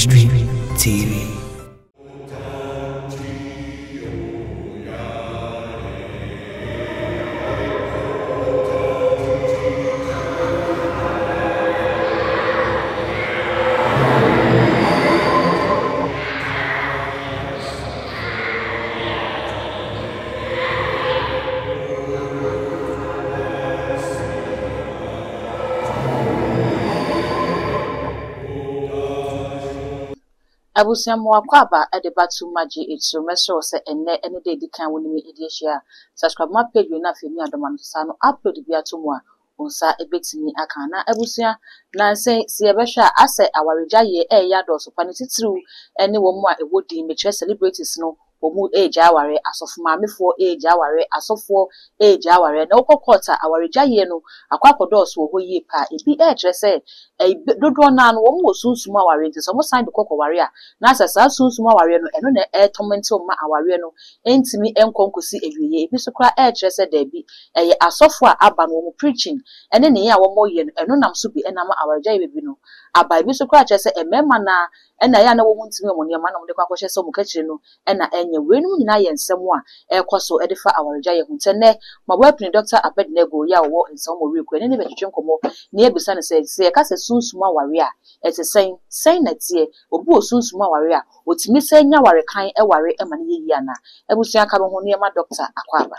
Ministry TV. Abusia Mwakwaba at the Batu Maji, it's a measure and any day the can win me idiot. Subscribe my page, you're not filming at the Mansano, upload the Biatumwa, unsa a bit me akana. Abusia, Nancy, Siabesha, I say our Jaye, a yard or so panity through any one more a woody, which celebrated snow. Omu age aware as of mammy for age aware as of for age aware no quarter our jaye no aquacodos will go ye pa it be edge say a dodo nan one was soon small warrior to some sign the cocoa warrior nasa soon small warrior no and no air tormental ma warrior no ain't me and concourse every year Mr. Cry edge said there be a software aban woman preaching and then yeah one more year and no nam supi and nama our jay no a by Mr. Cry just say a memana and I know want to me on your man of the quackosha so much no and when we na yen semwa e kwaso edifa awarja ye huntene ma weapon Dr. Abednego ya wo in some real kwen ni betwem komo na ebisa ne se ka se sunsuma ware a e se sen na tie obu osunsuma ware a otimi se nya ware kan e ware e ma ne yi ana ebusu aka ho ne ma Dr. Akwaba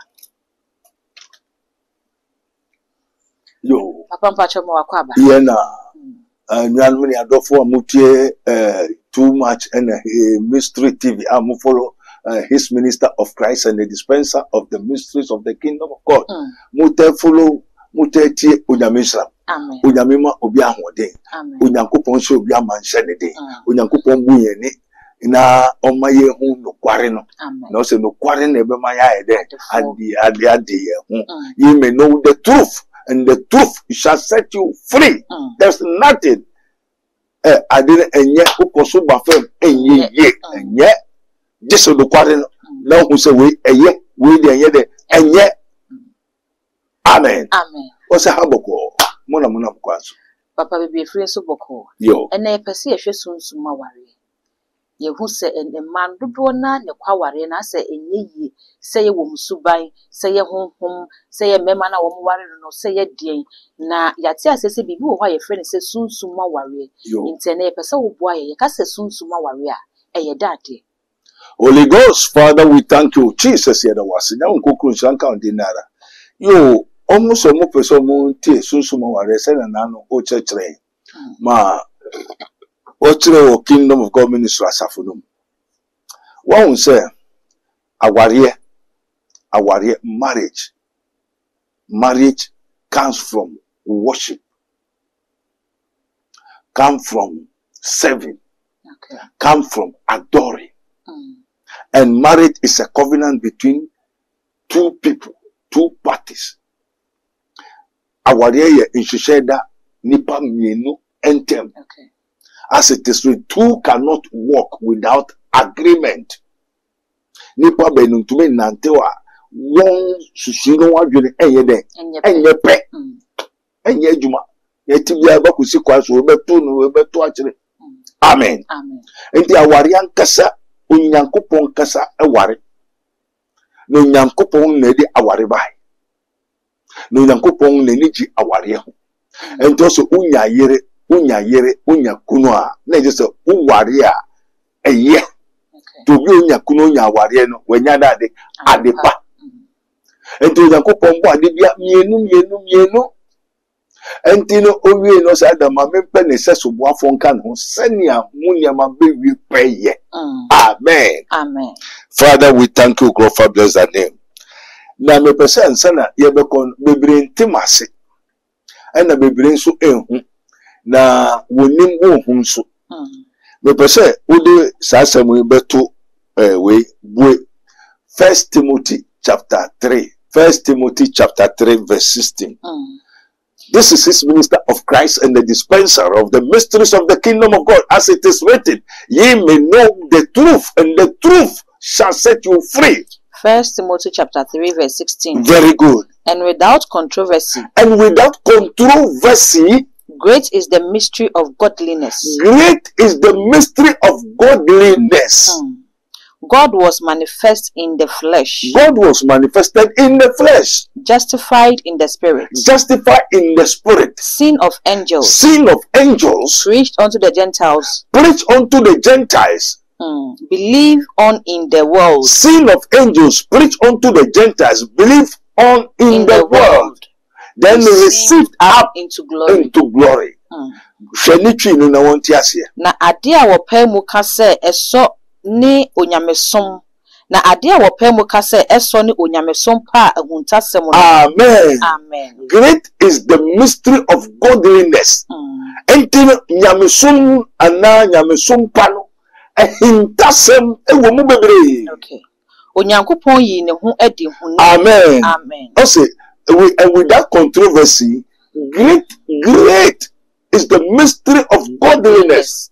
yo papa mpacho mo Akwaba ye na nyanmu ni adofo amutie too much and Mystery TV am follow his minister of Christ and the dispenser of the mysteries of the kingdom of God. Mute follow mute unyamisra. Amen. Unyamima obi ahode. Amen. Unyankopon so obi amanhye de. Unyankopon buye ni na omaye hu no kware no. Na se no kware na ebe maya de. Ade ye hu. You may know the truth and the truth shall set you free. There's nothing I didn't enye ukoso bafem enye ye enye Jesu do kware na hu se we eye we de enye de enye amen amen o se haboko mona mkwaso papa bebe free so boko yo ena e pese ye hwesunsuma ware ye hu se en man dodo na ne kwaware na se enye yi se ye wo musuban se ye honhom se ye mema na wo ware no se ye dien na yate asese bibi wo ha ye free se sunsuma ware intene pese wo boa ye ka se sunsuma ware a eye dade Holy Ghost, Father, we thank you. Jesus, yada wasi. Na unkukuru shanka ondinara. Yo, almost omo peso mo tie sunsuma ware se na nano o churchre. Ma o chire o Kingdom of God Ministry asafunum. Wa unse aware marriage. Marriage comes from worship. Come from serving. Come from adoring. And marriage is a covenant between two people, two parties. Awariye inshisheda nipa mienu entem. As it is written, two cannot walk without agreement. Nipa benuntume nantewa won sushino wadwene enye pe. Enye juma. Yetibia ba kusi kwaso obeto no obeto akire. Amen. Amen. Enti awariye ankasa Unyankopon kasa aware. No nyankopon na di aware bai. No nyankopon na ni ji aware ho. Ento so unya yere kunu a na je so uware a eye. To bi unya kunu unya aware no wanya dade adepa. Ento nyankopon bo ade bia mienu. Entino owie no sa da ma mempe ne seso boafo nka no senia munyama bewi peye. Amen. Amen. Father, we thank you, God, for bless thy name. Na me pese ansana ye be kon bebre ntimase. Na bebre nso ehu. Na wonim wo hu nso. Me pese ode sasamu beto we bue 1 Timothy chapter 3. 1 Timothy chapter 3 verse 16. This is his minister of Christ and the dispenser of the mysteries of the kingdom of God. As it is written, ye may know the truth, and the truth shall set you free. 1 Timothy chapter 3 verse 16. Very good. And without controversy. And without controversy. Great is the mystery of godliness. Great is the mystery of godliness. God was manifest in the flesh. God was manifested in the flesh. Justified in the spirit. Justified in the spirit. Seen of angels. Seen of angels. Preached unto the Gentiles. Preached unto the Gentiles. Believe on in the world. Seen of angels. Preached unto the Gentiles. Believe on in the world. Then received up into glory. Na ade a wɔpɛ mu ka sɛ ɛsɔ ne onyamesom. Na ade a wɔpɛ mu ka sɛ ɛsɔ ne onyamesom pa ahuntasɛm no. Amen. Amen. Great is the mystery of godliness. Enti nyamesom ana nyamesom pa no ahuntasɛm ɛwɔ mu bebree. Okay. Onyankopɔn yi ne ho adi hu. Amen. Amen. Also, and with that controversy, great is the mystery of godliness.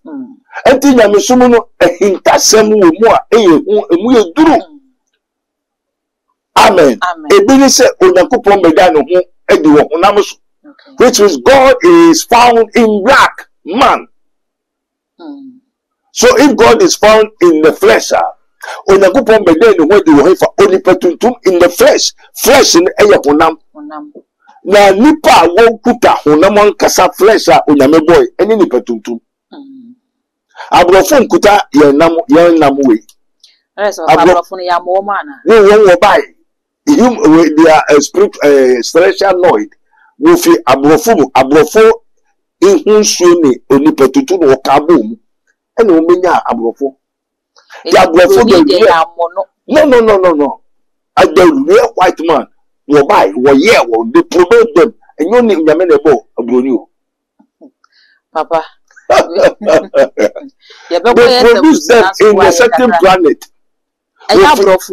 Enti nyamesom no ehintasem wo mu a emu ye duru. Amen. Ebini se Onyankopon meda no ho edi wo honam so. Which is God is found in black man. So if God is found in the flesh, Onyankopon meda no ho edi wo hefa onipatuntum in the flesh. Flesh in eye honam. Na nipa wo kuta honam ankasa flesh a onyame boy eni nipatuntum. Abrofo nkuta ye nam we. Abrofo ya mo mana. No one will buy. They are spiritual noid. We fi abrofo ihunsuo ni onipatuntum no kabom. Ene o menya abrofo. The abrofo no. As the real white man will buy, they promote them, and you need your men above Abronu. Papa. They produce them in a certain planet. Abrofo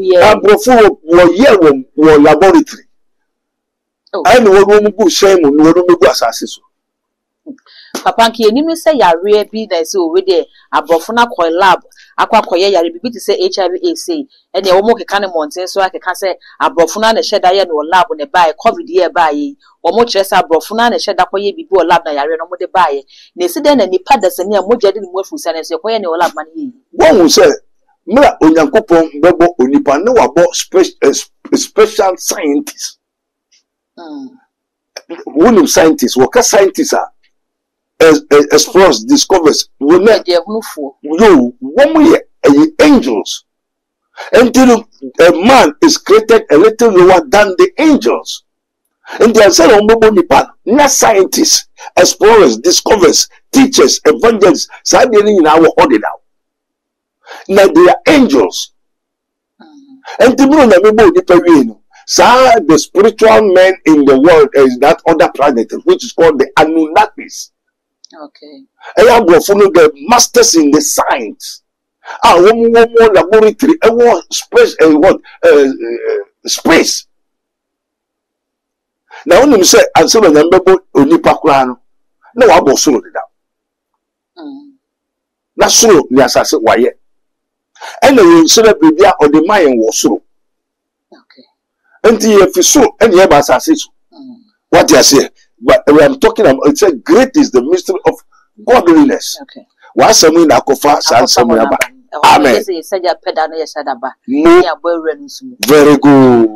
were laboratory. And one go shame on one go assassin. Papa ki enimi say yare bi na say we dey abrofo na koy lab akwa koye yare bi to say HIV AIDS and e wo mo keka ne monten so akeka say abrofo na sheda ye no lab ne bae covid ye bae wo mo kire say abrofo na sheda koye bibi o lab na yare no mo de bae na esi den na nipa da se ne mo jade ne mo afusa na say koye ne o lab man ye won say mra onyankopon bebo onipa ne wabo special scientist one scientist work scientist explores, discovers, angels. Until a man is created a little lower than the angels. And they are said on Nipan, not scientists, explorers, discovers, teachers, evangelists, in our order now. Now they are angels. And the spiritual men in the world is that other planet, which is called the Anunnakis. Okay. I have the masters in the science. One more laboratory, space. Now, when you say, and so when you Onipa Kurano, no, I will solo it down. That's so, yes, I said, why? And then you say, baby, or the mind was so. Okay. And if you so, and you have assassination. What you say? But I'm talking about, it's a great is the mystery of godliness. Okay. Amen. Very good.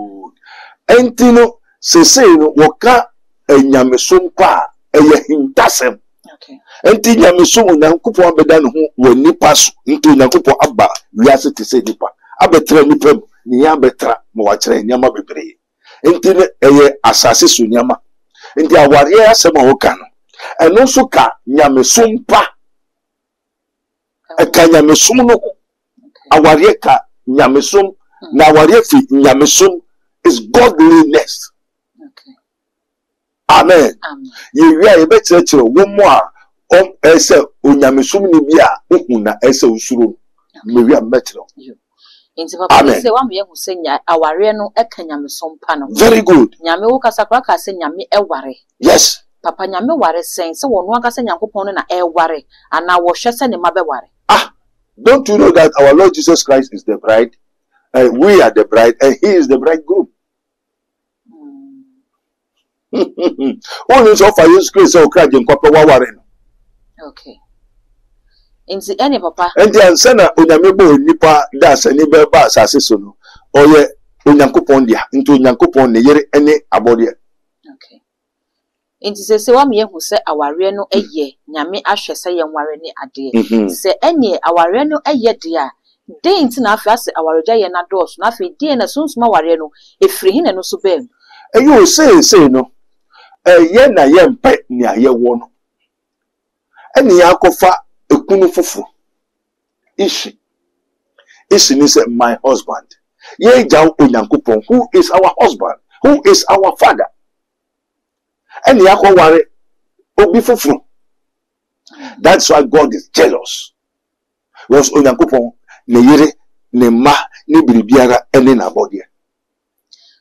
Entino se no waka enyamesum pa eyehintasem. Okay. Enti nyamesum nyankopon abeda no ho wani paso nti nyankopon aba wiase te se nipa abetra nipa ni ya betra mo wa kire nyama bebre. Enti eye asase so nyama. Enti aware asem ahoka no. Eno so ka nyamesum pa. Eka nyamesum no aware ka nyamesum na aware fi nyamesum is godliness. Okay. Amen. Amen. Ye be church wo mo a ese onyamesum ni bi a ohuna ese usuro. Me wi am betro. Inti papa say wa me hu say nya aware no eka nyamesum pa no. Very good. Nyame wo kasa kwa ka say nyame eware. Yes. Papa nyame ware sen se wo no aka say nyankopon no na eware ana wo hwe se ne mabe ware. Don't you know that our Lord Jesus Christ is the bride? We are the bride and he is the bridegroom. Only so for Jesus Christ or crack in copper warren. Okay. Into any papa. And the answer Unamebo Nipa das and Niba Bas Assisson, or ye Unyankopondia into Yankopon, the year any abodia. Okay. Into say one year who said our reno a year, Yami Asher say and warrany a day. Say any our reno a year dear. Day into Nafas our Jay and Ados, nothing dear and as soon as my warreno, if free him and also bem. And you will say no. A yen na yen pet near ye one. And the Yakofa a kunufufu. Ishi is my husband. Ye Jao Unyankupon, who is our husband, who is our father. And the Yako ware obifufu. That's why God is jealous. Was Unyankupon ne yere ne ma ne biribiara ene na body.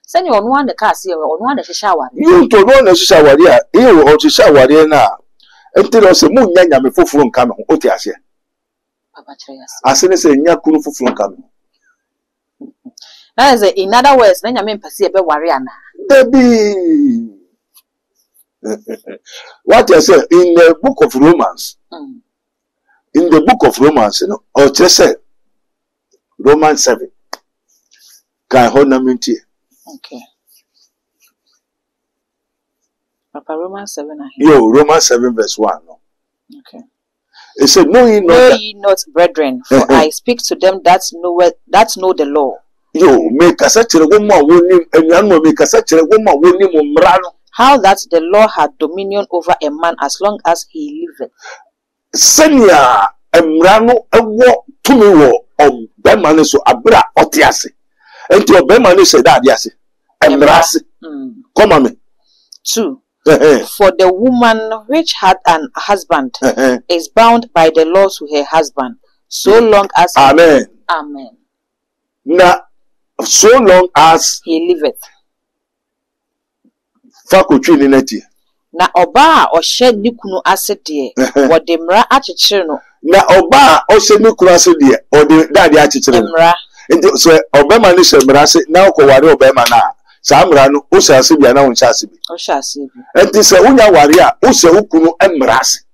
Send you on one the car see on one the shower. You to know the shower here, you or to shower here now. Until us a moon yanya me fufu coming, Otiasia. Papa Trias. As soon as a yakunu fufu coming. That is in other words, then I mean perceive a warrior. Debbie. What I say in the book of Romans. In the book of Romans, you know, or just say Romans 7. Can hold them in here. Okay. Papa Romans 7. Yo, Romans 7 verse 1. No? Okay. It said, know ye not, brethren, for I speak to them that know the law. Yo, make a such a woman winning, and young make a such a woman winning Murano. How that the law had dominion over a man as long as he liveth. Senya, Murano, a walk to me of Bemanis or Abra Otiasi. And to a Bemanis said that, yes, and Rasi. Come on me. 2. For the woman which had an husband is bound by the law to her husband, so long as Amen. Amen. Now, so long as he liveth. Faculty in it. Na oba or shed nikunu asset what the mra achichino. Na oba or shed nikunu asset or the daddy achichino. So Obama is a brase now Kowari Obama na. Samrano, Usa Sibia now in Chasibi. Osha Sibi. And this a Unya warrior, Usa Ukunu and Mras.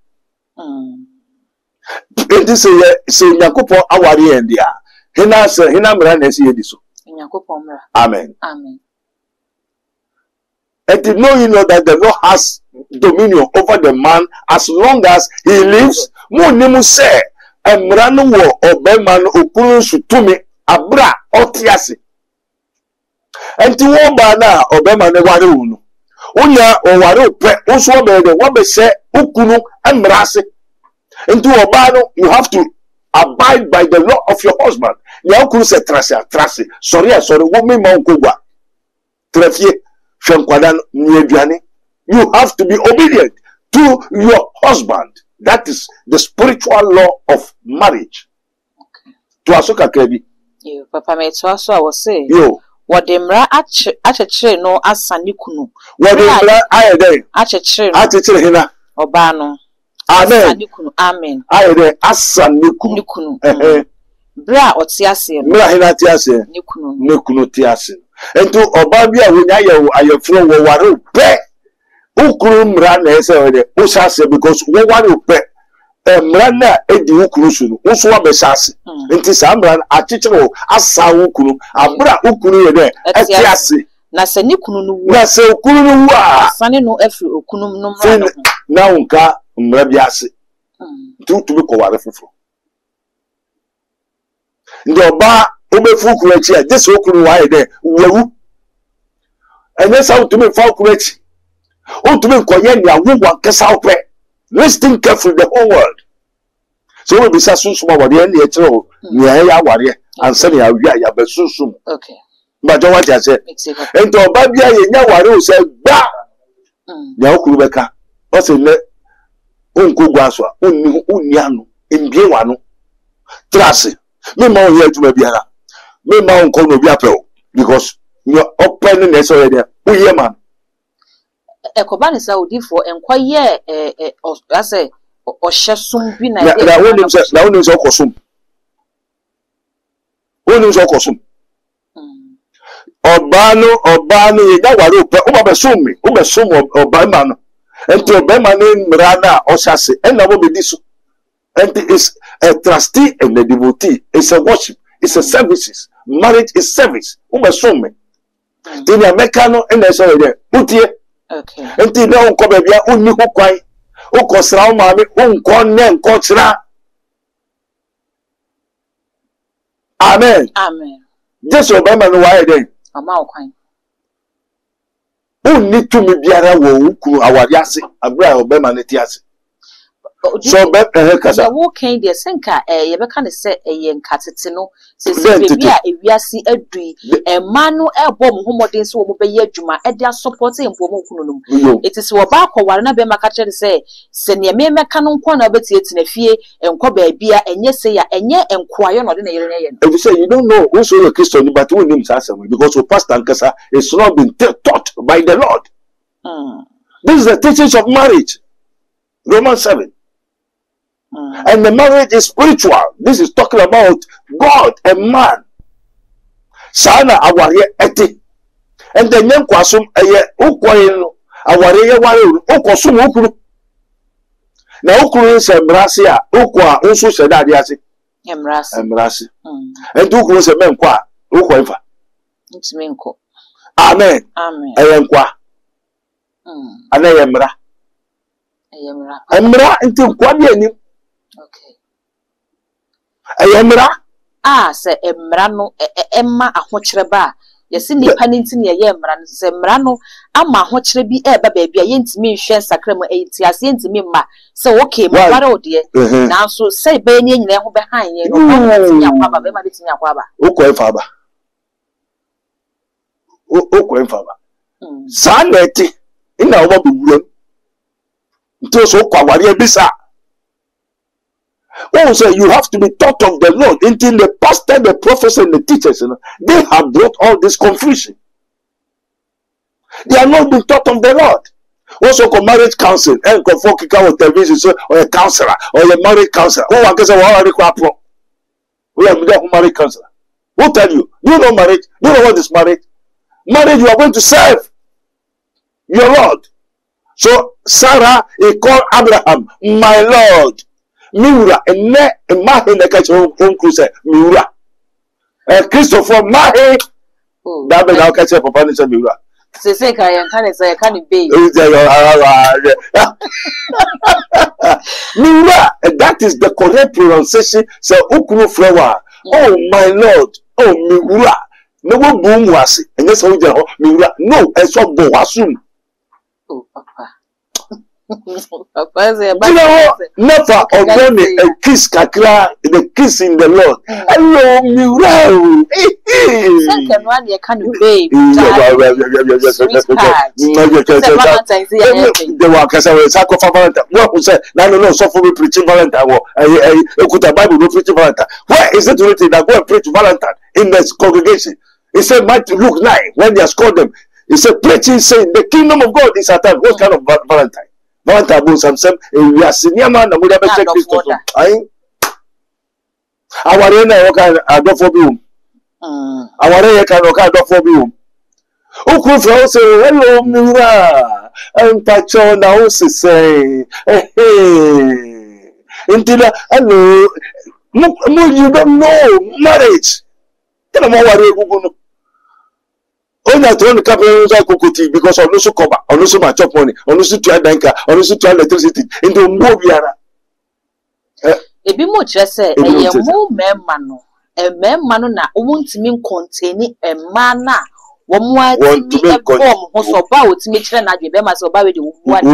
It is a say Yakupo Awari and Dia. Hinamran as he did so. Amen. Amen. And to know you know that the Lord has dominion over the man as long as he lives. Munimu say, and Mranu wo Obeman Ukunu Sutumi Abra Otiasi. And to Obana Obama ne ware Unya or ware pe also be the one be say Ukunu and Mrase. And to Obano you have to abide by the law of your husband. Ya Ukunu se trase. Sorry, woman mankogwa. Trafie Shankwadan Nieduane. You have to be obedient to your husband. That is the spiritual law of marriage. Okay. To Asuka Krebi. You Papa me to also I was say. Yo. What the mra achechere no asanikunu. What the mra ayede achechere hina obano. Amen. Asanikunu. Amen. Ayede asanikunu. Bra otiase. Bra hina tiase. Nikunu tiase. Ento oba bia wonya ye ayefro wo ware pe. Ukuru mra na ese wede usase because wo ware pe. Mra na edi ukuru sunu. Uso wa besase. Enti sa mra achechere asa ukuru. Abra ukuru ye de etiase. Na se nikunu no wu. Na se ukuru no wu a. Sane no afri okunu no mra no. Na unka mra biase. Tu be ko ware fufuro. Ndi oba obefu ukuru echi a dese ukuru wa ye de wewu. Enye sa utumi fa ukuru echi. Utumi nkoye ni awu kesa ope. Listen carefully the whole world. So we be susuma what the end the near ya warrior and send ya be susum. Okay. But what I said. And to Babia ya warrior said, Ba ya Kurubeka. What's in the Unku Guaswa, Unyanu, in Biwano. Trassi. Me ma here to Mabiana. Me ma uncle no biapo because you're opening this already. We hear man. Ekobani sa odi for enkoye ase ohye bi na na wonim se okosum Obano, ye da wari ope, ube sum obama no. Enti obama ni mrana osase, ena wo bediso. Enti is a trustee and a devotee. It's a worship. It's a services. Marriage is service. Ube sum me. Tini Americano and I say there. Utie. Okay. Enti na unko bebia unni ho kwan. Uko sra o maame unko ne unko sra. Amen. Amen. Just obama no why then. Ama okwan. Unni tumi biara wo ukuru awari ase. Abra obama ne ti ase. So kasa wo kan de senka ye be kan se ye nkatete no se bebi a ewiase adui ma no ebo mo homodin se wo mo be ye adwuma e dia support empo mo kunu no it is wo ba kware na be maka kire se ne me meka no nko na beti etina fie enko ba bia enye se ya enye enko ayo no de na yere ne ye no. If you say you don't know who's a Christian but we name Sasam because your pastor and kasa is not been taught by the Lord. This is the teachings of marriage. Romans 7. And the marriage is spiritual. This is talking about God and man. Sana awari eti. And the name kwasum eye ukwayin awari ye wari ukosum ukuru. Na ukuru se mrasi a ukwa unsu se dade ase. Emrasi. And ukuru se menkwa ukwa infa. Ntimi nko. Amen. Amen. Eye nkwa. Ana ye mra. Eye mra. Emra nti nkwa bi anim. Okay. Ayemra se emra no emma ahokyere ba yesi nipa ninti ne ye emra no se emra no ama ahokyere bi eba ba bia yentimi nhwe sakra mu enti ase yentimi ma se okay mo bare ode na so se be ni nyina ho be han ye no ti yakwa ba be ma betimi yakwa ba ukwefa ba ukwefa ba sa neti ina oba buwuram nti so kwa wari ebisa. Oh, so you have to be taught of the Lord. Until the pastor, the prophets, and the teachers, they have brought all this confusion. They are not being taught of the Lord. Also, marriage counsel, and for television, or a counselor, or a marriage counselor. Oh, I guess I want to we have a marriage counselor. Who tell you? Do you know marriage? Do you know what is marriage? Marriage, you are going to serve your Lord. So Sarah, he called Abraham, my Lord. Miura enne mahe na kache home cruise miura Christopher mahe da be na kache papa ni se miura se ka yan kan se kan be miura. That is the correct pronunciation. So ukunu flower. Oh my Lord, oh miura no go boom wase enye so je ho miura no eso bo wasum. Oh papa never ordain a kiss kakra, the kiss in the Lord. Hello, Murao. Second one, you can't be. They were sacrificing Valentine. What who said, no, so for me preaching Valentine. I could the Bible no preaching Valentine. Where is it written that go and preach Valentine in this congregation? He said, Luke 9, when they have called them, he said, preaching saying the kingdom of God is at hand. What kind of Valentine? Valentine Samsam, we are senior man, and we have a check this. Our arena can adopt for you. Our arena can adopt for you. Who could say, hello, Mura, and Pacho now say, hey, until hello, you don't know marriage. Tell them what only to the capital Kukuti because on also cover, on also my chop money, on also to banker, on also to electricity into Mobiara. A bit more just say, a more mano, a mano na won't mean containing a mana. One want to be a bomb, who's about to meet and I give them as about the one.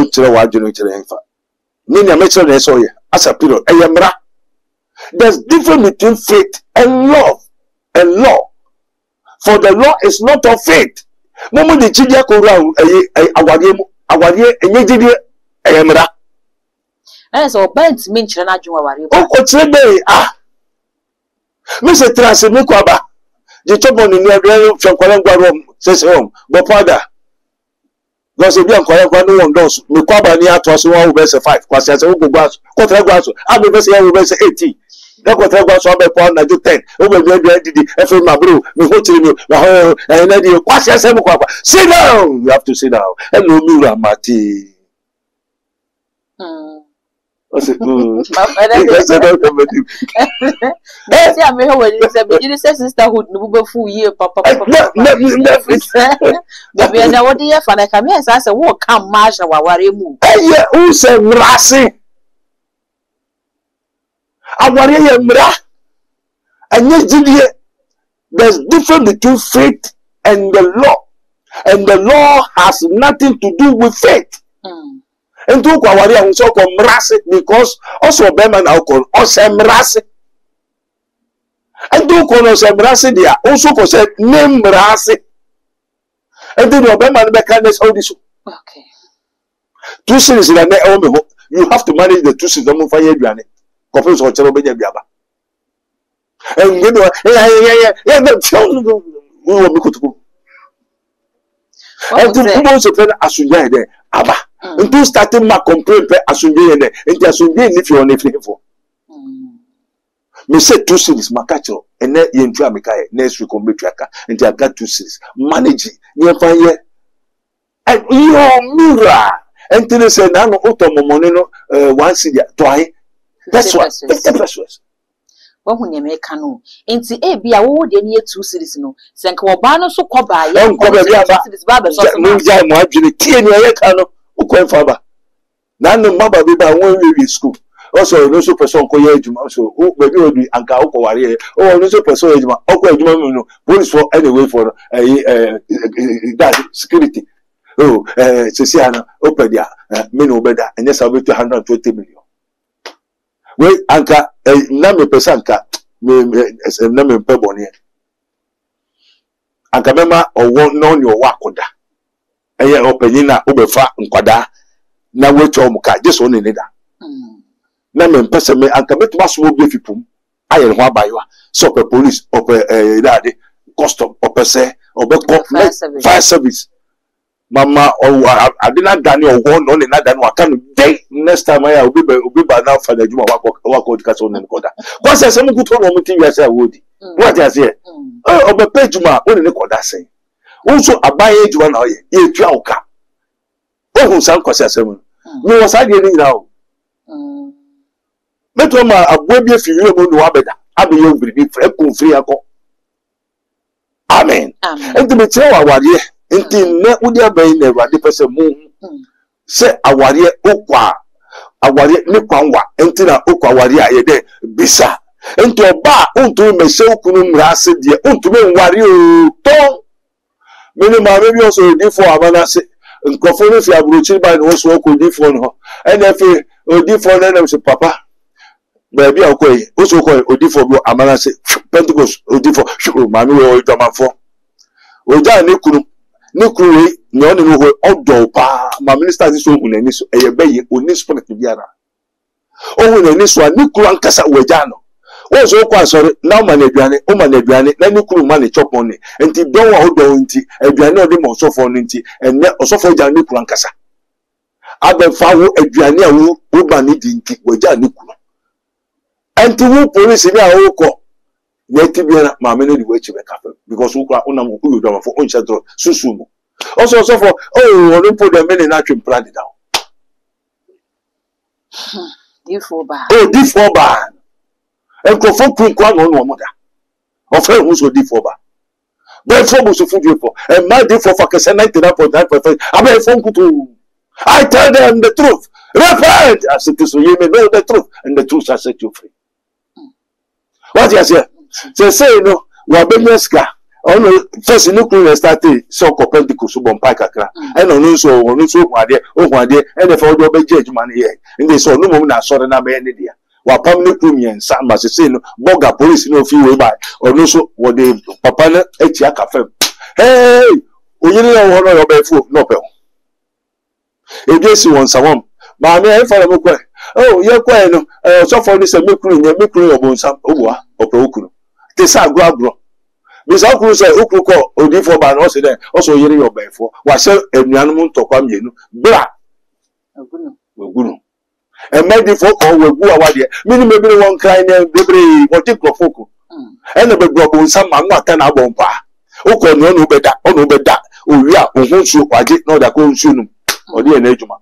Nina mentioned so as a period. There's difference between faith and love and law. For the law is not of faith. Momo de chidia ko ra awade enyejide eyemra. So bent me nchire na adwuma ware. O kire be me se trans me kwaba. Je tobo ni adwe fenkwale ngwaro sese hom. But father because if you are no one does, me kwaba ni ato so 1 verse 5. Kwase ase wo gbo aso. Ko tre gbo aso. Abi verse 1 verse 18. That was what so be pound na do 10. O be did efe ma bro, me ho chiri me. Na dey kwase asem kwa. Sit down. You have to sit down. Hello Mura Mati. I said, that's yeah, me how you say sisterhood no be full year papa. Baby na what dey for na come here say what come march na waware mu. Eh who say mrase? Aware ye mra. Anye jidie. There's difference between faith and the law. And the law has nothing to do with faith. And to kwawari ahun so ko mrase because also be man alcohol o se mrase. And to ko no se mrase dia also ko se name mrase. And to be man be kan this all this. Okay. 2 cities na me e me ho. You have to manage the 2 cities mo fa ye aduane. Ko fe so chero be nya biaba. And you know yeah no we will make it. And to people so plan asunya there aba. Until starting my complaint asunje ne enti asunje ni fi on efi for me say 2 cities makacho ene ye ntu ameka ye next week on betwaka enti I got 2 cities manage ni fa ye and you mura enti ne say na no otomomo no 1 city to ai that's what that's Wahu nyemeka no enti bia wo de ne 2 cities no senka wo ba no so koba ye 2 cities ba be so mo ja mo adwene tie ni ye ka no ukwen faba na no maba bi ba won we school also no so person ko ye adwuma so o baby odi anka ukọ ware o no so person adwuma okọ adwuma mi no police for anyway for that security oh sisi ana opedia me no beda enye sa be 220 million we anka na me person anka me na me pe boni anka mema owo no ni owa akoda eye opanyina obefa nkwada na wetu omuka jeso ne neda na me mpese me anka betu aso obi fipum aye ho abayo so pe police ope dade custom opese obeko fire service mama adina dani owo no ne na dani waka no day next time aye obi ba na fa na juma wako dikaso ne koda kwa se se mukuto no muti wiase awodi what you say obe pejuma woni ne koda sen also abaye juwa na oye ye tua oka ohun san kwase asem mi wo sa de ni na o meto ma abua bi afiri mo no abeda abe ye obiri fre kun free akọ amen enti me tire wa ware enti ne udi abaye na awade pese mu se aware okwa aware ni kwanwa enti na okwa aware aye de bisa enti oba onto me se okunu mra ase de onto me nware o ton mini ma maybe also di for abanase nkofo no fi abrochi ba no so ko di for no enefe odi for na na so papa baby akoyi o so ko odi for bo amanase Pentecost odi for ma mi o jama for oja ne kunu we no ne no odo pa ma minister si so hunu ni so eye beye oni spirit biara o hunu ni so ani kuru ankasa weja no o so ko asori na ma na aduane na ni kuru ma ne chopon ni enti don wa odo nti aduane odi mo so for nti enne osofo ja ni kuru ankasa abefa wo aduane a wo ba ni di nti weja ni kuru enti wo police ni a wo ko yeti biara ma me no di wachi be kafa because wo kura unam wo you do for oncha dro susu mo also for oh no put them in na twin plan down D4 ba enkofo kun kwa no mo da ofe hu so D4 ba be for mo so fu D4 and my D4 for kese 99.9%. abe fo nkutu I tell them the truth. Repent as it is, so you may know the truth and the truth shall set you free. What you say? Say no wabenyeska ono first no crew started so ko Pentecost so bon park akra e no so hwade e dey for do be judge man here ndi so no mum na sore na be ne dia wa pam ne crew mien sa ma se no boga police no fi we by ono so wo dey papa na echi aka fam hey oyiri na wo no be fu no pe e dey si won sawam ma me e fara mo kwa oh ye kwa no so for this me crew obonsam owa ope okuru tesa agro bisa okuru say okuru ko D4 ba no se den also yiri your before wa se enuanum ntokwa mienu bra ogunu And many folk will go away there. Many maybe one kind of baby, what you call folk. And the baby, some man not an abompa. Okay, no better, no better. Oh, yeah, who I did know that go soon. Or the Nejuma.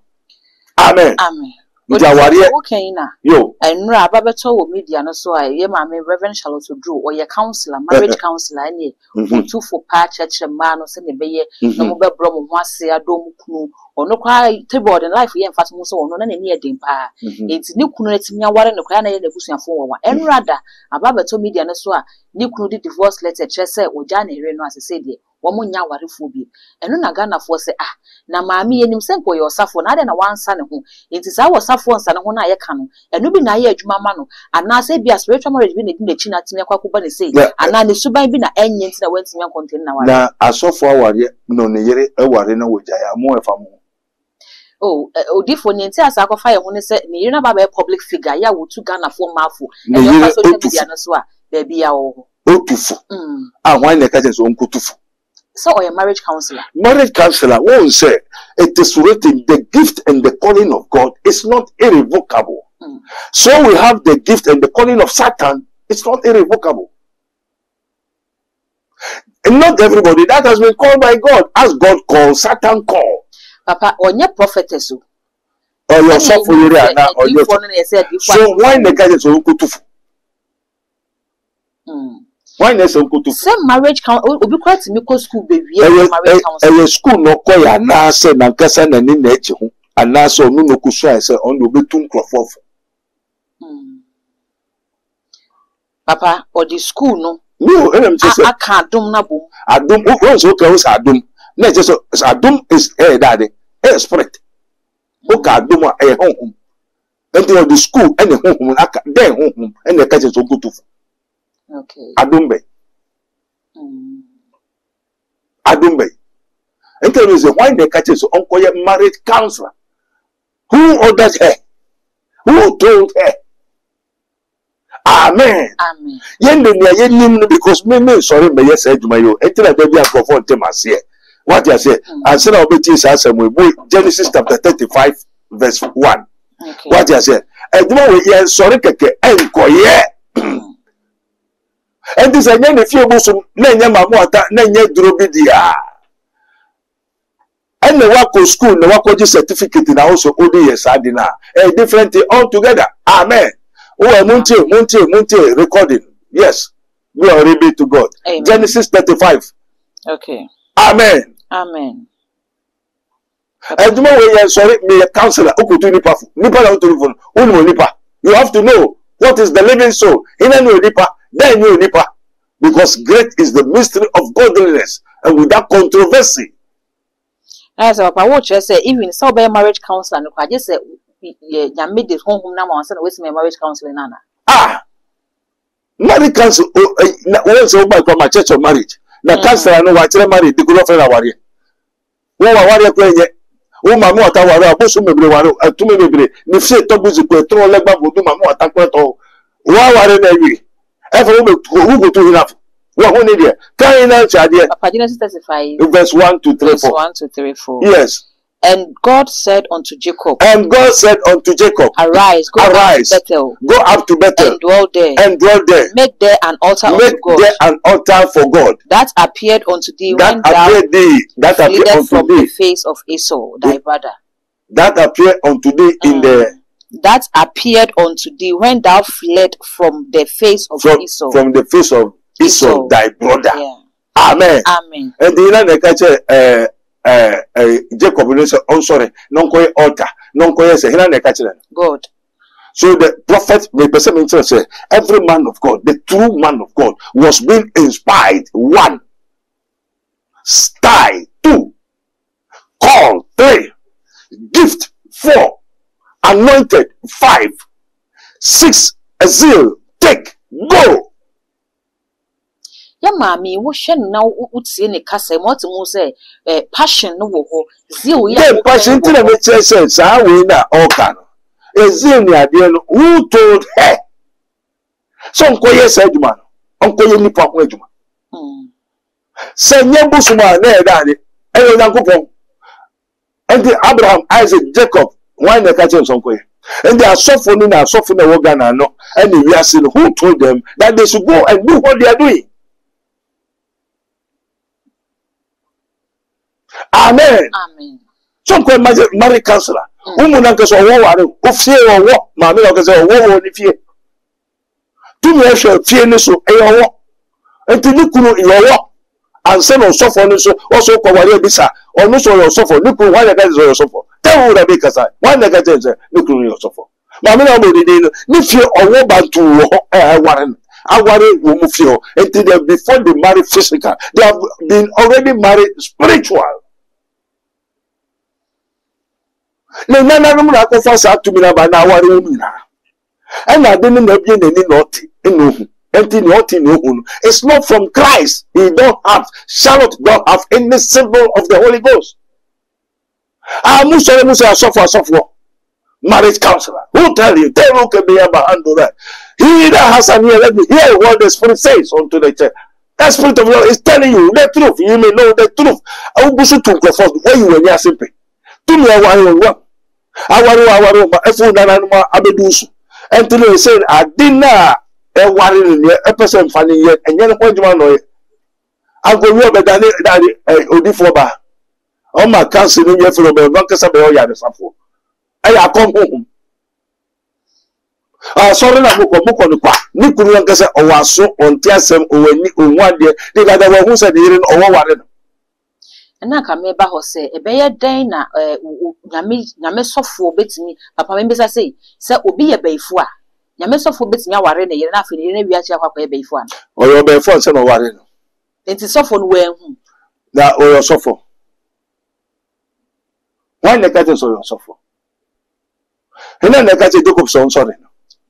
Amen. Amen. Okay, yo, and Rabato media, no so I am a Reverend Charlotte Drew or your counselor, marriage counselor, any two for patch at your man or send a bay, no more brom once a dome canoe, or no cry table in life, and fast so on any near dimpa. It's new cunets me a warren the clan and the bushing for one, and rather, a Babato media, no so new cunny divorce letter, Chester or Johnny Reno as I said, one more warifubi, and no Nagana for say, ah, na mammy and himself for your suffer, not in a one son who it is our suffer son when I can, and no be na ye Jumamano, and now say be a spiritual marriage been in the China to Nakubani say, and now the Subai been an engine to the West Mian container. Now, I saw forward yet no near a warrior which I am more from. Oh, different in tears, I fire when I said, you're not a public figure, ya would to Ghana for Mafu, and you're social media, baby. Oh, I want the cousins on Kutufu. So, or a marriage counselor? Marriage counselor won't say it is written the gift and the calling of God is not irrevocable. So we have the gift and the calling of Satan, it's not irrevocable. And not everybody that has been called by God, as God called, Satan called. Papa, on your prophetess, or your software, or your so why the guy is on Kutufu? Why not so good to some marriage counsel? Will be quite to make school baby. Marriage counsel. A school no call ya na say na kasa na ni na echi ho. Ana so no no kusu say on do betum crofo. Papa, or the school no. No, I'm just I can't dum na bom. Adum who so okay was adum. Na just adum is daddy. Spirit. O ka adum a honhom. And the school and the honhom aka den honhom and the kaje so good to. Okay. Adumbe. Adumbe. And tell me why they catch us uncle your marriage counselor. Who ordered her? Who told her? Amen. Amen. Yen because me sorry me yes edumayo. Enti baby am for them as here. What you say? And say obeti say asem we Genesis chapter 35 verse 1. Okay. What you say? Eduma we yen sorry keke enkoye. And this again, if you bosom, Nanya Mamata, Nanya Drobidia. And the Wako school, the Wako certificate in also ODS Adina. A different thing altogether. Amen. Oh, Monte recording. Yes. Glory be to God. Amen. Genesis 35. Okay. Amen. Amen. And tomorrow, sorry, me a counselor, Nipa, you have to know what is the living soul. In a new Nipa. Then you nipa, because great is the mystery of godliness, and without controversy. As a Papa watch, I say, even so by marriage counselor, I just say, you made this home now, and said, where's my marriage counselor, Nana? Ah, marriage counsel, also by my church of marriage. The counselor, no, I tell married, the good of a warrior. Well, a warrior playing it. Oh, my mother, I was so maybe to me, if she took music, throw a leg back, would do my more attack. Why are they? Who go to enough? What need you? Can you answer there? Genesis 35, verse 1 to 3, 4. 1 to 3, 4. Yes. And God said unto Jacob. And God said unto Jacob, arise, go up to Bethel. Go up to Bethel. And dwell there. And dwell there. Make there an altar unto God. Make there an altar for God. That appeared unto thee when thou fled from the face of Esau, thy brother. That appeared unto thee in the. That appeared unto thee when thou fled from the face of Esau. From the face of Esau, thy brother. Yeah. Amen. Amen. And the Jacob said, "Oh, sorry, non koye altar, non koye say, hina ne kache God." So the prophet, the person say, every man of God, the true man of God, was being inspired. 1, style. 2, call. 3, gift. 4, anointed. 5, 6, zeal. Take, go. Ya mami wo hwe na utie ne kasa mo te mo say passion no wo ho zeal ya passion ti na me say sa we na oka no zeal ni ade no who told her so nkoye sa aduma no nkoye nipa ho aduma se nye busuma na e da ni e yo Yankopon enti Abraham, Isaac, Jacob why na ka che so nkoye And they are suffering the organ no. And we are saying who told them that they should go and do what they are doing. Amen. Amen. Some call married counselor. Umunanka so wo ofie wo maame na okese wo ni fie. Tumi ehwe fie ni so eyo wo. Enti ni kunu eyo and say no suffer ni so also ko wale bisa. Onu so yo suffer ni kunu wale ka so yo suffer. Tell that be kasa. One that ka say ni kunu yo suffer. Maame na mo de ni fie owo bantu wo waren. Aware wo mu fie. Enti they before they marry physical, they have been already married spiritual. Na nana no na ko fa sa tumi na ba na aware wo nyina. And I didn't know any naughty. It's not from Christ. He don't have, Charlotte don't have any symbol of the Holy Ghost. Musa suffer. Marriage counselor. Who tell you? Tell who can be able to handle that. He that has an ear, let me hear what the Spirit says unto the church. That Spirit of God is telling you the truth. You may know the truth. I will be so to confess where you were simple. To me, I want and to me, saying, I did not a worry in a person funny yet, and yet, what you want I go over that Odifoba. Oh, my cousin, in your fellow, Bankasa, Yadisafo. I come home. Sorry, I book on the quack. Nikulankasa, or was so on Tiasem, or one day, they got the one who said, you know, what. And now come about who say a bear dana Yame software bits me, Papa members I say will be a bay for Yame software bits me our in enough in every actual bay for or your bay for some of what it is often where that or your sofa. Why the cat is on your sofa? And then the cat is Jacob son sorry.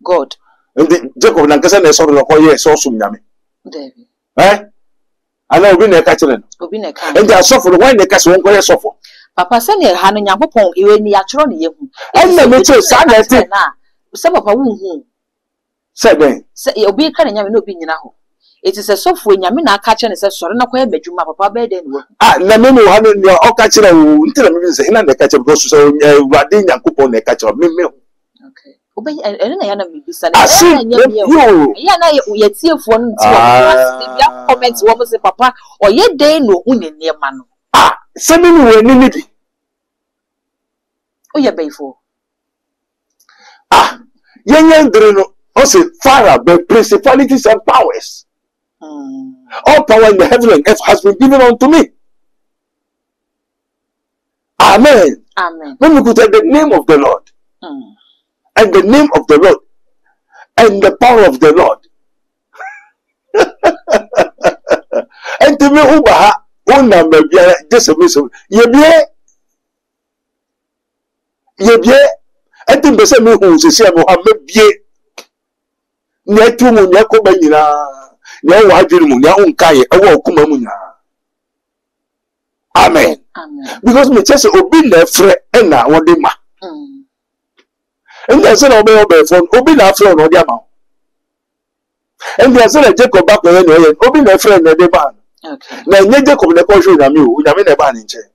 God and the Jacob Lancaster is sorry, oh yes, also Yami. David. Eh? I know been a catcher. And they are suffering when the cast won't go suffer. Papa send a hand in Yapon, you in the actual you. And the mature son, I think. Some of a wound. Say, you'll be kind of no opinion now. It is a software Yamina catcher and says, sorry, no quite bedroom, Papa bed and work. Ah, Lamino having your all catcher until the catcher goes to so Radin and coupon the catcher of me. Okay. Obey and enemy be said. I see you. Yet see if one comments woman say papa or yet they no un near man. Ah, send me when you Oh, yeah, before. Ah, young Dreno, also fire by principalities and powers. All power in the heaven and earth has been given unto me. Amen. Amen. When we could have the name of the Lord. And the name of the Lord and the power of the Lord. And to me, Ubaha, one maybe just a miss of Yebie, and to be some who say, Mohammed Bie, Netu Yakobanina, no Wajim, Yaunkai, a Wakumamuna. Amen. Because me just obey their friend and now what they ma. And there's an obey phone, obey that friend or their mouth. And there's a Jacob back when obey their friend and their man. Okay. Now, Jacob the question of you, we have in a ban in chair.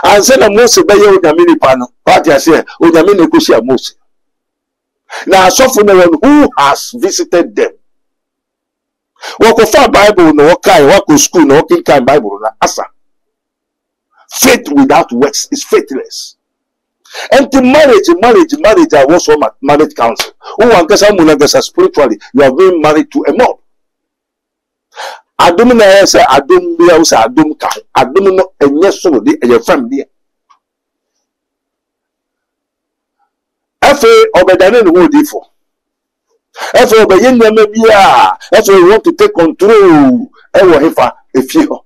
And said a most obey with a mini panel, party I say, with a mini cushy most. Now, so for no one who has visited them. Walk of our Bible, no kind, walk to school, no kind Bible, asa. Faith without works is faithless. And to marriage, I was from marriage counsel. Who are spiritually, you are being married to a mob. I don't know, say, I don't know, I don't know, and yes, so your family. After Obedane who did for. After Obedane, maybe, after you want to take control, if you.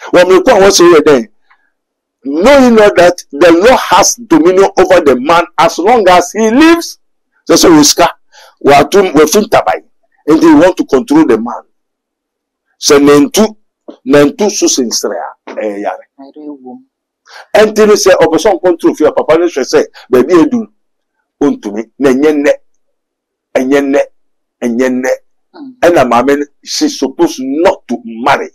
When we come, what's your day? Knowing that the Lord has dominion over the man as long as he lives. So we scar, we are too, we think tabai, and they want to control the man. So nentu susinsrea yare. And then say, "Oh, person control for your papa." No say, "Baby, edu untumi nenyenne, enyenne." And a mama, she's supposed not to marry.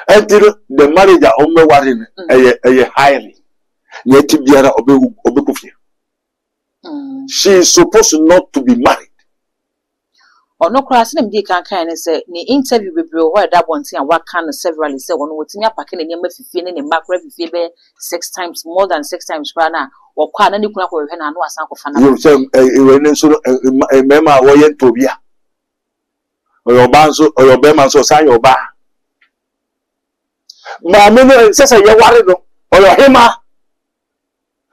Until the marriage are only worrying a hiring. Yeti biara obekufie. She is supposed not to be married. Or no class in the can say, the interview with Bro, where that one thing and what kind of several say one what's in your packet and you're feeling in back review 6 times more than 6 times rana or quite any crack or when I know a sample of fan. You say a mema way to be or your banzo or your beman so sign your bar. Mamma says a yawarino or your hema.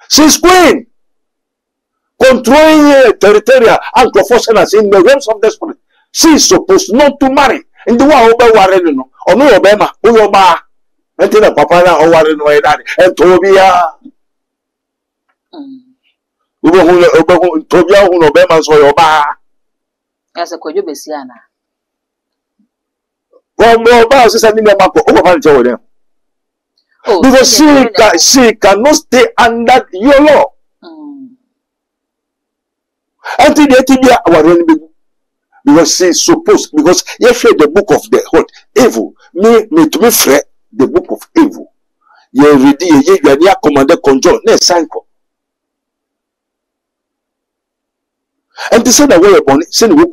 She's queen. Controlling territorial and professionals in the realms of the spirit. She is supposed not to marry. In the one over Warren or no Obama, who bar until the papa or Warren or daddy and Tobia. Tobia who Obama so your bar. As a Koyubesiana. Well, no, Bas is sending them up over them. Because she cannot stay under your law. Until the TBA our because she is supposed because if the book of the what evil me to be fret the book of evil. You ready you are commander control next cycle. And to send away upon it, send away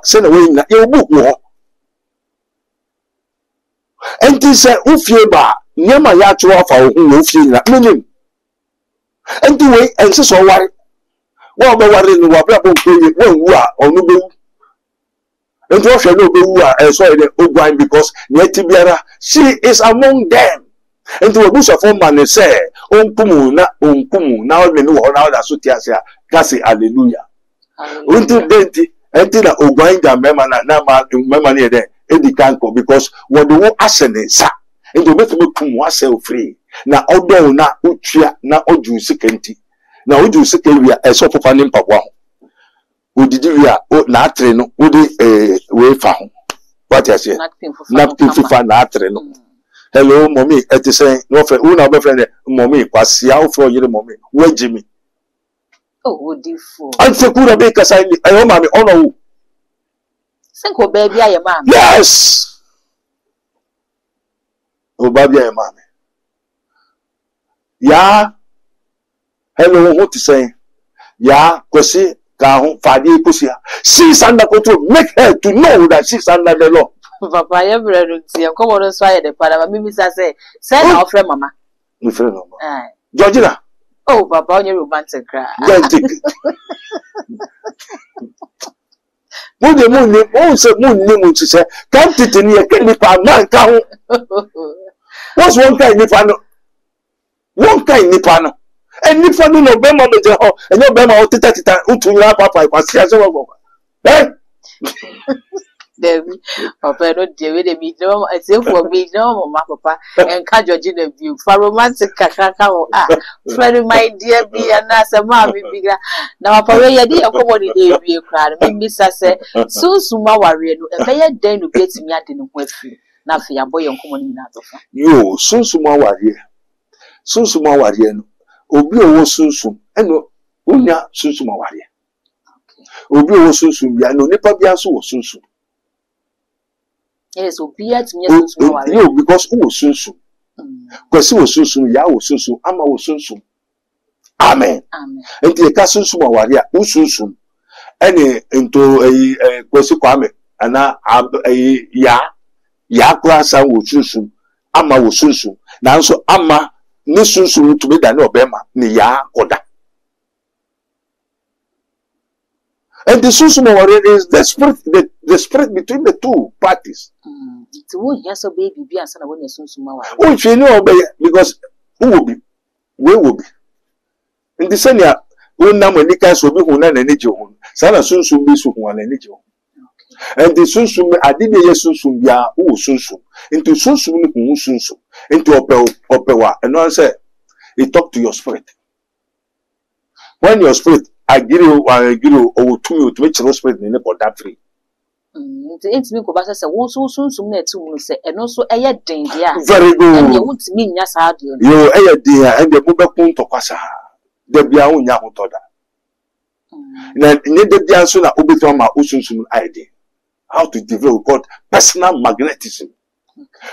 send away in your book war. And to say Ufieba, Nema Yatua for who will feel that meaning. And to wait and so worry. Well, no one in the Wabra when you are on the bill. And to also know who are as well the Oguine because Netibiara, she is among them. And to a bush of woman say, Unkumu, now we know how that's what you say, Cassie, hallelujah. Until Denti, until the Oguine, the Memman near there, Eddie Kanko, because what the war ascend is, and to make me free. Now, although na Uchia, na Oju Sikenti. Now, would you say we are a sort of an impapa? Would you are not train? Would way found? What I say? Napkin for fun, not train. Hello, mommy. It is saying, no friend, una friend, mommy, was out for you, mommy. Where Jimmy? Oh, would you fool? I'm so good at because I know, mommy, oh no. Single baby, I am, ma'am. Yes. Oh, baby, I am, mommy. Yeah. Hello, what to say? Yeah, Kwesi, Kahun, Fadi, Kusia. She's under control. Make her to know that she's under the law. Papa, you ever see a common side the Panama Mimisa say, send our friend, Mamma. My friend, Mamma. Georgina. Oh, Papa, on your romantic cry. Moon, the moon, also moon, to say, can't it in here, can be found, man, Kahun. What's one kind of Nipano? One kind of Nipano. And if I don't know Bema, and your Bema, Utu, Papa, was here. Eh? Papa, don't deal with me, no, as if for me, no, Papa, and can't judge in a view for romantic cacao. Ah, Freddie, my dear, be a nice mammy bigger. Now, Papa, you dear, come on, you cried. Miss, I said, so soon, my warrior, and they are then to get me at in with you. Nothing, a boy, and come on in that. You, so soon, my warrior. So soon, my warrior. Obi owo sunsun eno onya sunsun maware obi owo sunsun bia no nipa bia so wo sunsun yes obi at me sunsun maware no because wo sunsun kwesi wo sunsun ya wo sunsun ama wo sunsun amen amen enti e ka sunsun maware a wo sunsun ene ento kwesi kwame ana ya kwasa wo sunsun ama wo sunsun nanso ama ni sunsun to be than obema ni ya koda. And the sunsun is the spirit between the two parties. It's one yes or baby be answer when you sunsun mawari. Oh, if you know obey because who will be? Where will be? In the senior, who na when nikas will be who na energy on. Sana sunsun be so one energy on. And the sunsun I did the sunsun ya who sunsun. Into sunsun who sunsun. Into opewa and I say it talk to your spirit. When your spirit agree or to you to make your spirit in the that free. It's me go back say won so na tu say and also eye den dia. Very good. And you want me nya sa de. You eye den and the mobekun to kwasa. Da bia unya hotoda. Na ne de bia so na obetu ma osunsun eye. How to develop called personal magnetism.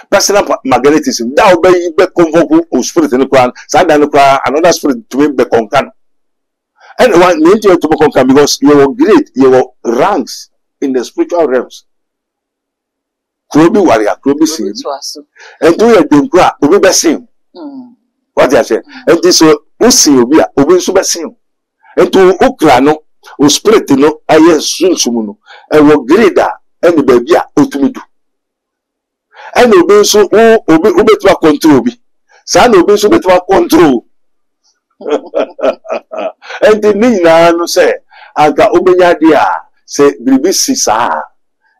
Personal magnetism. That will be convoke or spirit in the Quran. Another spirit to be concan. And one need you to be concan because you are great, your ranks in the spiritual realms. Krobi warrior, Krobi sing. And do your dinkra, Ubi Bessim. What I say? And this Usi Ubia, Ubin Subasim. And to Ukrano, who spirit no, I yes soon sumuno, and will greater and the baby ultimate. And Ubin so Ubi to control. San Ubin so to control. And the Nina no say, Aka Ubenya dia say, Bibi Sisa.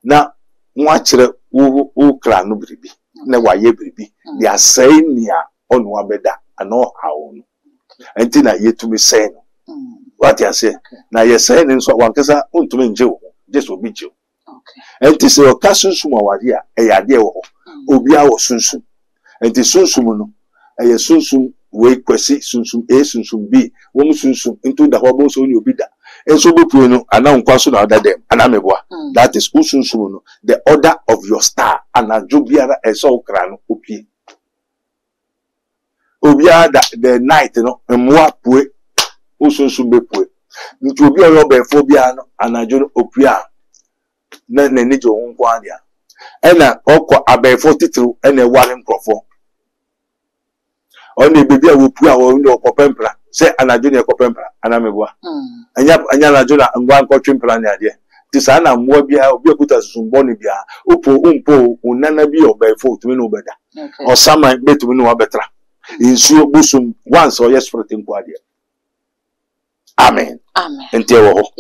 Now, watch ukra no bribi na waye bribi they are saying near on wabeda and no how enti na yetumi say no what you say na ye say nso wankasa untumi nje wo just obi je enti se o kasunsun awade a e yade wo obi a wo sunsun enti sunsun no e ye sunsun we kwesi sunsun e sunsun bi wo mu sunsun into da ho bo so ni obi da enso bopu no ana nkwaso na oda dem ana meboa that is usunsun the order of your star ana jobiara eso ukra no opie obia the night no mmoa pue usunsun bepue nti obi oyo be phobia no ana jo opia na nani jo nkwa adia ena okọ abefo titru ena ware nkrofo oni bebia wo pu a wo ni okopempra se anajo ni okopempra ana meboa anya anajo na ngwa nkotwempra ni ade ti sa na mmoa bia obi akuta susumbo ni bia umpo unana bi obefo tumi no obeda osama betumi no wabetra insuo busum once or yes for tempo ade amen ente wo ho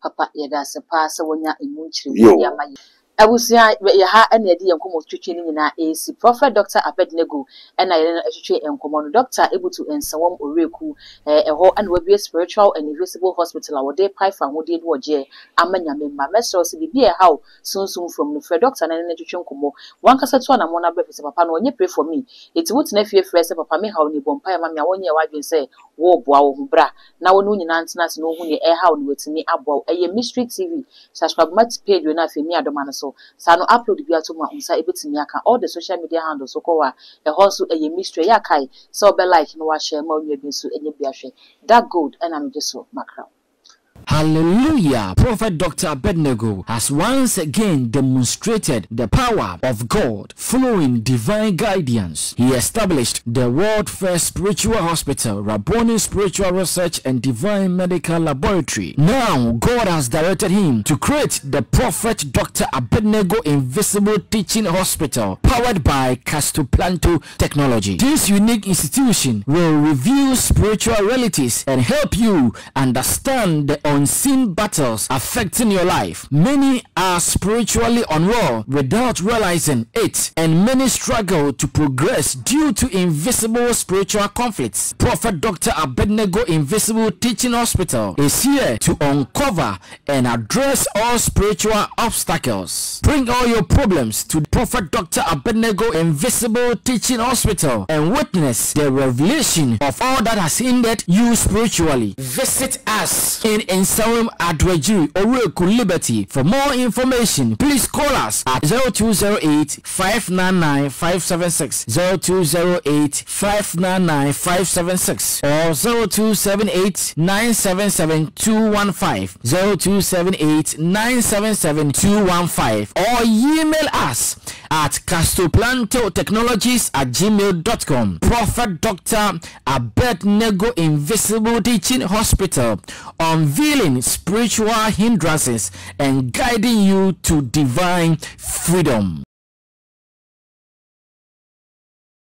papa yeda se pa se wonya emunchire ya maye abusia ya ha ene edi yenkomo twetwe ni nyina AC Prophet Dr. Abednego ena yene atwetwe enkomo no Dr. Ebutu Ensewom Oreku eho ana wabie spiritual and invisible hospital awode paifa hode no oje amanya memma mesro se bibie how sunsun from no Fred Dr. na ne twetwe enkomo wankasa to na mona brefe se papa no onye pray for me eti wuti na fie frɛ se papa me how ni bompa ya mama wonye wadwen se wo boa wo hu bra na wonu nyina ntena se no hu ne how ni wetini aboa eye Mystery TV subscribe mat page we na femi adoma so sano upload bi atoma unsa ebetimi aka all the social media handles so ko wa e hoso eye Mystery ya kai so be like no wa share ma onye bi so enye bi ahwe that good and am just so macro. Hallelujah. Prophet Dr. Abednego has once again demonstrated the power of God following divine guidance. He established the world first spiritual hospital, Rabboni Spiritual Research and Divine Medical Laboratory. Now, God has directed him to create the Prophet Dr. Abednego Invisible Teaching Hospital, powered by Castoplanto Technology. This unique institution will reveal spiritual realities and help you understand the unseen battles affecting your life. Many are spiritually unwell without realizing it, and many struggle to progress due to invisible spiritual conflicts. Prophet Dr. Abednego Invisible Teaching Hospital is here to uncover and address all spiritual obstacles. Bring all your problems to Prophet Dr. Abednego Invisible Teaching Hospital and witness the revelation of all that has hindered you spiritually. Visit us in Ensawam Adwejiri, Oreku Liberty. For more information, please call us at 0208 599 576, 0208 599 576, or 0278 977 215, 0278 977 215, or email us at castoplantotechnologies@gmail.com. Prophet Dr. Abednego Invisible Teaching Hospital, unveiling spiritual hindrances and guiding you to divine freedom.